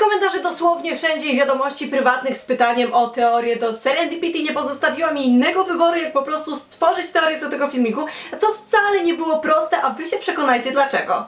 komentarze dosłownie wszędzie i wiadomości prywatnych z pytaniem o teorię do Serendipity nie pozostawiła mi innego wyboru, jak po prostu stworzyć teorię do tego filmiku, co wcale nie było proste, a wy się przekonajcie dlaczego.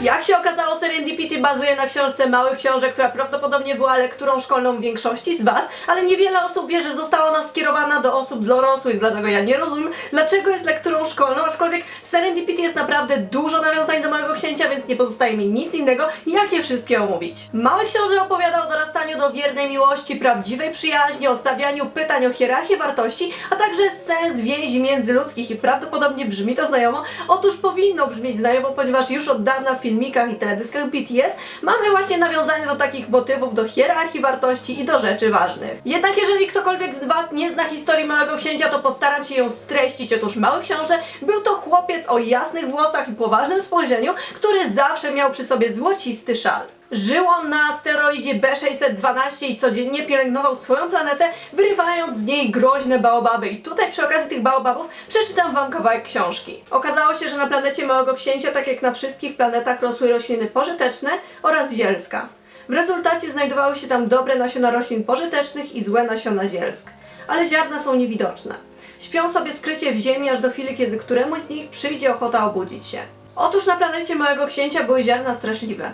Jak się okazało, Serendipity bazuje na książce Małych Książek, która prawdopodobnie była lekturą szkolną większości z was, ale niewiele osób wie, że została ona skierowana do osób dorosłych, dlatego ja nie rozumiem, dlaczego jest lekturą szkolną, aczkolwiek w Serendipity jest naprawdę dużo nawiązań do Małego Księcia, więc nie pozostaje mi nic innego, jak je wszystkie omówić. Mały Książę opowiada o dorastaniu do wiernej miłości, prawdziwej przyjaźni, o stawianiu pytań o hierarchię wartości, a także sens więzi międzyludzkich i prawdopodobnie brzmi to znajomo. Otóż powinno brzmieć znajomo, ponieważ już od dawna w filmikach i teledyskach BTS mamy właśnie nawiązanie do takich motywów, do hierarchii wartości i do rzeczy ważnych. Jednak jeżeli ktokolwiek z was nie zna historii Małego Księcia, to postaram się ją streścić. Otóż Mały Książę był to chłopiec o jasnych włosach i poważnym spojrzeniu, który zawsze miał przy sobie złocisty szal. Żył on na asteroidzie B612 i codziennie pielęgnował swoją planetę, wyrywając z niej groźne baobaby. I tutaj przy okazji tych baobabów przeczytam wam kawałek książki. Okazało się, że na planecie Małego Księcia, tak jak na wszystkich planetach, rosły rośliny pożyteczne oraz zielska. W rezultacie znajdowały się tam dobre nasiona roślin pożytecznych i złe nasiona zielsk. Ale ziarna są niewidoczne. Śpią sobie skrycie w ziemi aż do chwili, kiedy któremuś z nich przyjdzie ochota obudzić się. Otóż na planecie Małego Księcia były ziarna straszliwe.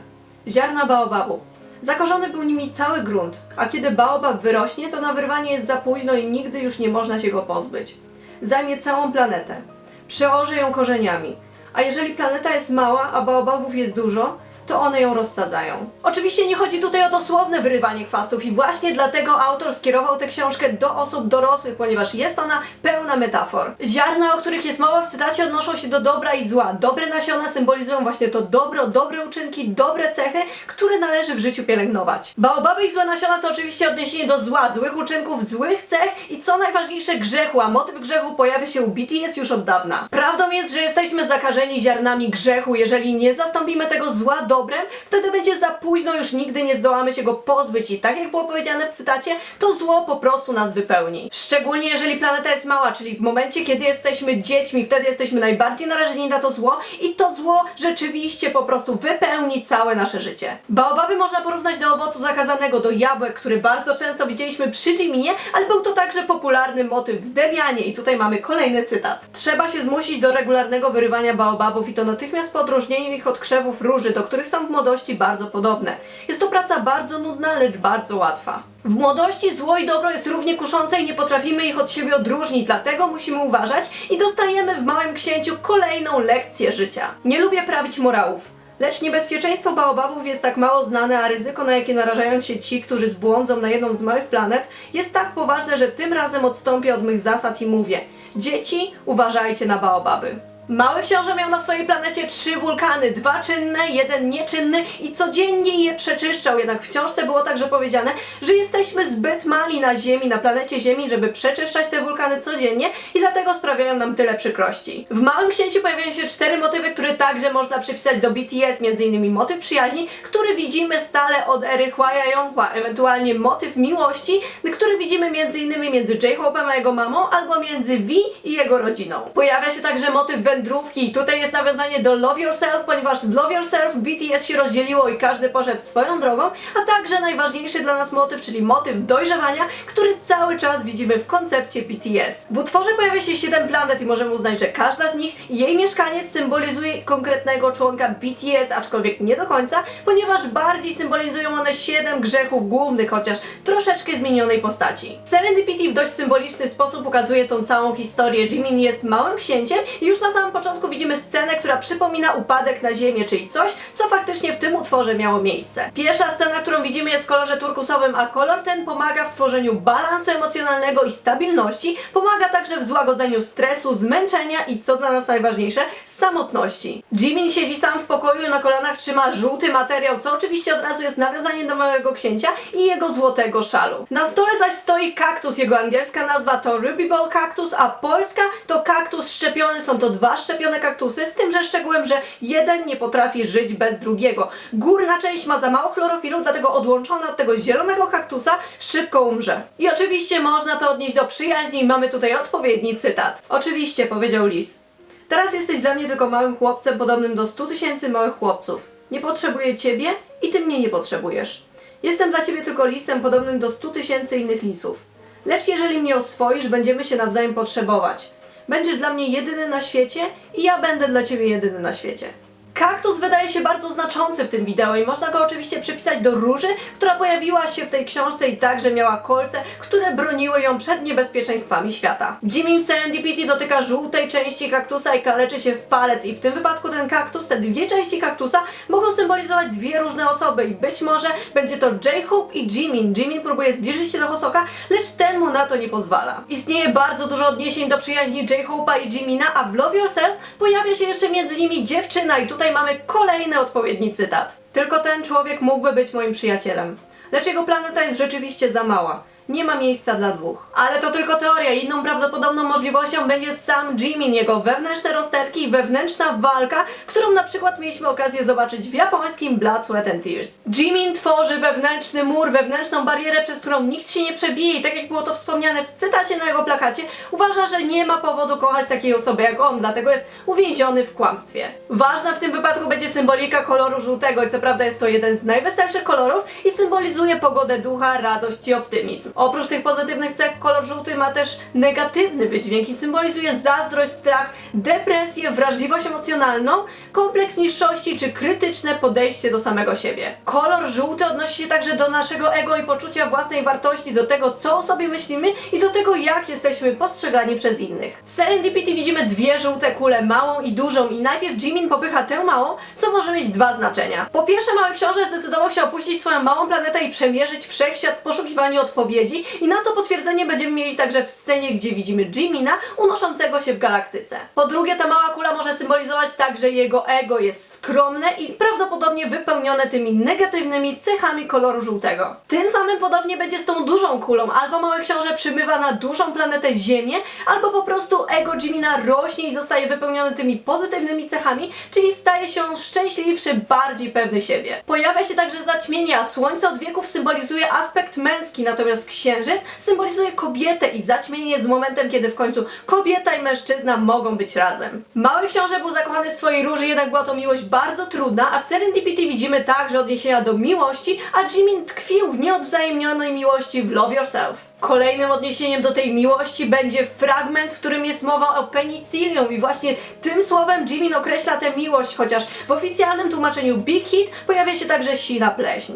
Ziarna baobabu. Zakorzony był nimi cały grunt, a kiedy baobab wyrośnie, to na wyrwanie jest za późno i nigdy już nie można się go pozbyć. Zajmie całą planetę. Przeorze ją korzeniami. A jeżeli planeta jest mała, a baobabów jest dużo, to one ją rozsadzają. Oczywiście nie chodzi tutaj o dosłowne wyrywanie chwastów i właśnie dlatego autor skierował tę książkę do osób dorosłych, ponieważ jest ona pełna metafor. Ziarna, o których jest mowa w cytacie, odnoszą się do dobra i zła. Dobre nasiona symbolizują właśnie to dobro, dobre uczynki, dobre cechy, które należy w życiu pielęgnować. Baobaby i złe nasiona to oczywiście odniesienie do zła, złych uczynków, złych cech i co najważniejsze grzechu, a motyw grzechu pojawia się u BTS już od dawna. Prawdą jest, że jesteśmy zakażeni ziarnami grzechu. Jeżeli nie zastąpimy tego zła dobrem, wtedy będzie za późno, już nigdy nie zdołamy się go pozbyć i tak jak było powiedziane w cytacie, to zło po prostu nas wypełni. Szczególnie jeżeli planeta jest mała, czyli w momencie, kiedy jesteśmy dziećmi, wtedy jesteśmy najbardziej narażeni na to zło i to zło rzeczywiście po prostu wypełni całe nasze życie. Baobaby można porównać do owocu zakazanego, do jabłek, który bardzo często widzieliśmy przy Jiminie, ale był to także popularny motyw w Demianie i tutaj mamy kolejny cytat. Trzeba się zmusić do regularnego wyrywania baobabów i to natychmiast po odróżnieniu ich od krzewów róży, do których są w młodości bardzo podobne. Jest to praca bardzo nudna, lecz bardzo łatwa. W młodości zło i dobro jest równie kuszące i nie potrafimy ich od siebie odróżnić, dlatego musimy uważać i dostajemy w Małym Księciu kolejną lekcję życia. Nie lubię prawić morałów, lecz niebezpieczeństwo baobabów jest tak mało znane, a ryzyko, na jakie narażają się ci, którzy zbłądzą na jedną z małych planet, jest tak poważne, że tym razem odstąpię od mych zasad i mówię: dzieci, uważajcie na baobaby. Mały Książę miał na swojej planecie 3 wulkany, 2 czynne, 1 nieczynny i codziennie je przeczyszczał, jednak w książce było także powiedziane, że jesteśmy zbyt mali na Ziemi, na planecie Ziemi, żeby przeczyszczać te wulkany codziennie i dlatego sprawiają nam tyle przykrości. W Małym Księciu pojawiają się 4 motywy, które także można przypisać do BTS, m.in. motyw przyjaźni, który widzimy stale od ery Hwaja-Yonghwa, ewentualnie motyw miłości, który widzimy m.in. między J-Hope'em a jego mamą, albo między V i jego rodziną. Pojawia się także motyw wędrówki. Tutaj jest nawiązanie do Love Yourself, ponieważ w Love Yourself BTS się rozdzieliło i każdy poszedł swoją drogą, a także najważniejszy dla nas motyw, czyli motyw dojrzewania, który cały czas widzimy w koncepcie BTS. W utworze pojawia się 7 planet i możemy uznać, że każda z nich, jej mieszkaniec symbolizuje konkretnego członka BTS, aczkolwiek nie do końca, ponieważ bardziej symbolizują one 7 grzechów głównych, chociaż troszeczkę zmienionej postaci. Serendipity w dość symboliczny sposób ukazuje tą całą historię. Jimin jest Małym Księciem i już na samym początku widzimy scenę, która przypomina upadek na ziemię, czyli coś, co faktycznie w tym utworze miało miejsce. Pierwsza scena, którą widzimy, jest w kolorze turkusowym, a kolor ten pomaga w tworzeniu balansu emocjonalnego i stabilności, pomaga także w złagodzeniu stresu, zmęczenia i, co dla nas najważniejsze, samotności. Jimin siedzi sam w pokoju, na kolanach trzyma żółty materiał, co oczywiście od razu jest nawiązaniem do Małego Księcia i jego złotego szalu. Na stole zaś stoi kaktus, jego angielska nazwa to Ruby Ball Cactus, a polska to kaktus szczepiony. Są to 2 szczepione kaktusy, z tym, że szczegółem, że jeden nie potrafi żyć bez drugiego. Górna część ma za mało chlorofilu, dlatego odłączona od tego zielonego kaktusa szybko umrze. I oczywiście można to odnieść do przyjaźni i mamy tutaj odpowiedni cytat. Oczywiście, powiedział lis. Teraz jesteś dla mnie tylko małym chłopcem podobnym do 100 000 małych chłopców. Nie potrzebuję ciebie i ty mnie nie potrzebujesz. Jestem dla ciebie tylko lisem podobnym do 100 000 innych lisów. Lecz jeżeli mnie oswoisz, będziemy się nawzajem potrzebować. Będziesz dla mnie jedyny na świecie i ja będę dla ciebie jedyny na świecie. Kaktus wydaje się bardzo znaczący w tym wideo i można go oczywiście przypisać do róży, która pojawiła się w tej książce i także miała kolce, które broniły ją przed niebezpieczeństwami świata. Jimin w Serendipity dotyka żółtej części kaktusa i kaleczy się w palec i w tym wypadku ten kaktus, te dwie części kaktusa mogą symbolizować dwie różne osoby i być może będzie to J-Hope i Jimin. Jimin próbuje zbliżyć się do Hosoka, lecz ten mu na to nie pozwala. Istnieje bardzo dużo odniesień do przyjaźni J-Hope'a i Jimina, a w Love Yourself pojawia się jeszcze między nimi dziewczyna i tutaj mamy kolejny odpowiedni cytat. Tylko ten człowiek mógłby być moim przyjacielem. Lecz jego planeta jest rzeczywiście za mała. Nie ma miejsca dla dwóch. Ale to tylko teoria. Inną prawdopodobną możliwością będzie sam Jimin, jego wewnętrzne rozterki i wewnętrzna walka, którą na przykład mieliśmy okazję zobaczyć w japońskim Blood, Sweat and Tears. Jimin tworzy wewnętrzny mur, wewnętrzną barierę, przez którą nikt się nie przebije i tak jak było to wspomniane w cytacie na jego plakacie, uważa, że nie ma powodu kochać takiej osoby jak on, dlatego jest uwięziony w kłamstwie. Ważna w tym wypadku będzie symbolika koloru żółtego i co prawda jest to jeden z najweselszych kolorów i symbolizuje pogodę ducha, radość i optymizm. Oprócz tych pozytywnych cech, kolor żółty ma też negatywny wydźwięk i symbolizuje zazdrość, strach, depresję, wrażliwość emocjonalną, kompleks niższości czy krytyczne podejście do samego siebie. Kolor żółty odnosi się także do naszego ego i poczucia własnej wartości, do tego, co o sobie myślimy i do tego, jak jesteśmy postrzegani przez innych. W Serendipity widzimy dwie żółte kule, małą i dużą i najpierw Jimin popycha tę małą, co może mieć dwa znaczenia. Po pierwsze, mały książę zdecydował się opuścić swoją małą planetę i przemierzyć wszechświat w poszukiwaniu odpowiedzi i na to potwierdzenie będziemy mieli także w scenie, gdzie widzimy Jimina unoszącego się w galaktyce. Po drugie, ta mała kula może symbolizować także jego ego, jest skromne i prawdopodobnie wypełnione tymi negatywnymi cechami koloru żółtego. Tym samym podobnie będzie z tą dużą kulą, albo mały książę przybywa na dużą planetę Ziemię, albo po prostu ego Jimina rośnie i zostaje wypełnione tymi pozytywnymi cechami, czyli staje się on szczęśliwszy, bardziej pewny siebie. Pojawia się także zaćmienie, a słońce od wieków symbolizuje aspekt męski, natomiast księżyc symbolizuje kobietę i zaćmienie jest momentem, kiedy w końcu kobieta i mężczyzna mogą być razem. Mały książę był zakochany w swojej róży, jednak była to miłość bardzo trudna, a w Serendipity widzimy także odniesienia do miłości, a Jimin tkwił w nieodwzajemnionej miłości w Love Yourself. Kolejnym odniesieniem do tej miłości będzie fragment, w którym jest mowa o penicillium i właśnie tym słowem Jimin określa tę miłość, chociaż w oficjalnym tłumaczeniu Big Hit pojawia się także sina pleśń.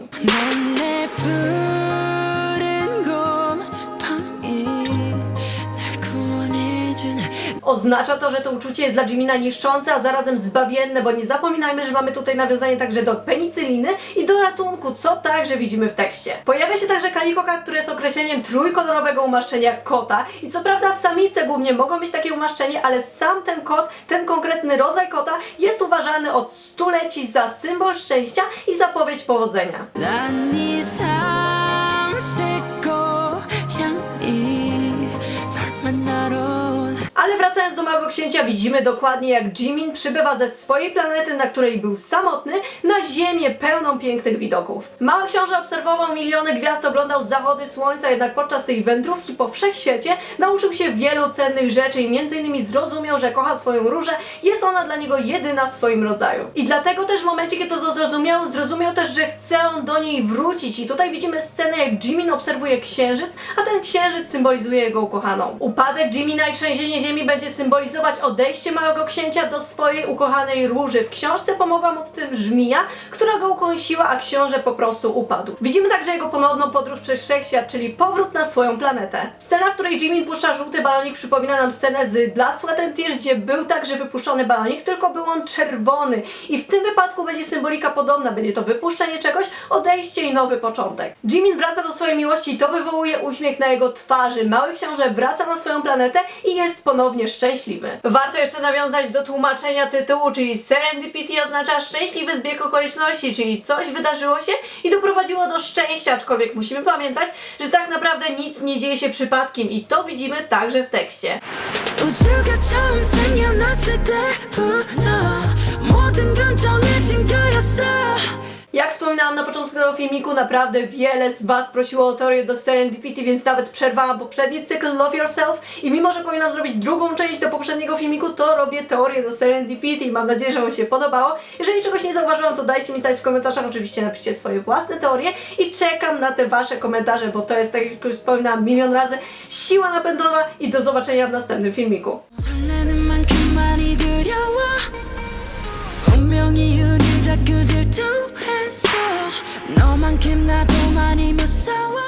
Oznacza to, że to uczucie jest dla Jimina niszczące, a zarazem zbawienne, bo nie zapominajmy, że mamy tutaj nawiązanie także do penicyliny i do ratunku, co także widzimy w tekście. Pojawia się także Calico Cat, który jest określeniem trójkolorowego umaszczenia kota i co prawda samice głównie mogą mieć takie umaszczenie, ale sam ten kot, ten konkretny rodzaj kota jest uważany od stuleci za symbol szczęścia i zapowiedź powodzenia. Ale wracając do Małego Księcia, widzimy dokładnie, jak Jimin przybywa ze swojej planety, na której był samotny, na Ziemię pełną pięknych widoków. Mały książę obserwował miliony gwiazd, oglądał zachody słońca, jednak podczas tej wędrówki po wszechświecie nauczył się wielu cennych rzeczy i m.in. zrozumiał, że kocha swoją różę, jest ona dla niego jedyna w swoim rodzaju. I dlatego też w momencie, kiedy to zrozumiał też, że chce on do niej wrócić i tutaj widzimy scenę, jak Jimin obserwuje księżyc, a ten księżyc symbolizuje jego ukochaną. Upadek Jimina i trzęsienie ziemi będzie symbolizować odejście Małego Księcia do swojej ukochanej róży. W książce pomogła mu w tym żmija, która go ukąsiła, a książę po prostu upadł. Widzimy także jego ponowną podróż przez wszechświat, czyli powrót na swoją planetę. Scena, w której Jimin puszcza żółty balonik, przypomina nam scenę z Blood, Sweat and Tears, gdzie był także wypuszczony balonik, tylko był on czerwony. I w tym wypadku będzie symbolika podobna. Będzie to wypuszczenie czegoś, odejście i nowy początek. Jimin wraca do swojej miłości i to wywołuje uśmiech na jego twarzy. Mały książę wraca na swoją planetę i jest ponownie szczęśliwy. Warto jeszcze nawiązać do tłumaczenia tytułu, czyli Serendipity oznacza szczęśliwy zbieg okoliczności, czyli coś wydarzyło się i doprowadziło do szczęścia, aczkolwiek musimy pamiętać, że tak naprawdę nic nie dzieje się przypadkiem i to widzimy także w tekście. Jak wspominałem wspominałam na początku tego filmiku, naprawdę wiele z was prosiło o teorię do Serendipity, więc nawet przerwałam poprzedni cykl Love Yourself i mimo, że powinnam zrobić drugą część do poprzedniego filmiku, to robię teorię do Serendipity i mam nadzieję, że wam się podobało. Jeżeli czegoś nie zauważyłam, to dajcie mi znać w komentarzach, oczywiście napiszcie swoje własne teorie i czekam na te wasze komentarze, bo to jest, tak jak już wspominałam milion razy, siła napędowa i do zobaczenia w następnym filmiku. 설레는 만큼 많이 두려워 운명이 우릴 자꾸 질투했어 너만큼 나도 많이 무서워